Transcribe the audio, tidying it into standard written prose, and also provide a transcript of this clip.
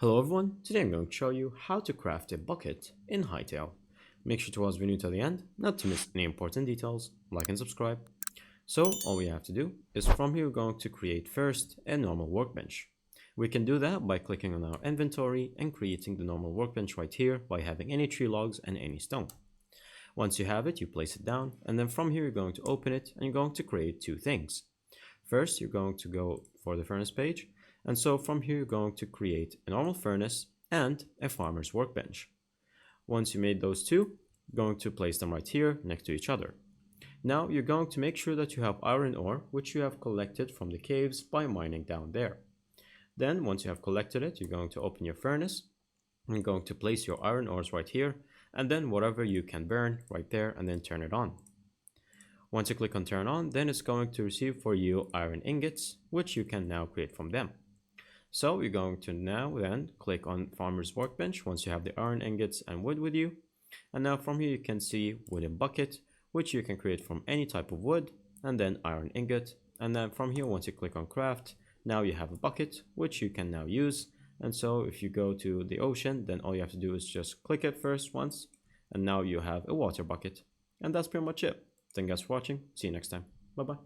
Hello everyone, today I'm going to show you how to craft a bucket in Hytale. Make sure to watch the video to the end, not to miss any important details, like and subscribe. So all we have to do is from here we're going to create first a normal workbench. We can do that by clicking on our inventory and creating the normal workbench right here by having any tree logs and any stone. Once you have it, you place it down, and then from here you're going to open it and you're going to create two things. First, you're going to go for the furnace page, and so from here you're going to create a normal furnace and a farmer's workbench. Once you made those two, you're going to place them right here next to each other. Now you're going to make sure that you have iron ore, which you have collected from the caves by mining down there. Then once you have collected it, you're going to open your furnace and you're going to place your iron ores right here, and then whatever you can burn right there, and then turn it on. Once you click on turn on, then it's going to receive for you iron ingots, which you can now create from them. So you're going to now then click on farmer's workbench once you have the iron ingots and wood with you. And now from here you can see wooden bucket, which you can create from any type of wood, and then iron ingot. And then from here, once you click on craft, now you have a bucket, which you can now use. And so if you go to the ocean, then all you have to do is just click it first once, and now you have a water bucket. And that's pretty much it. Thank you guys for watching. See you next time. Bye bye.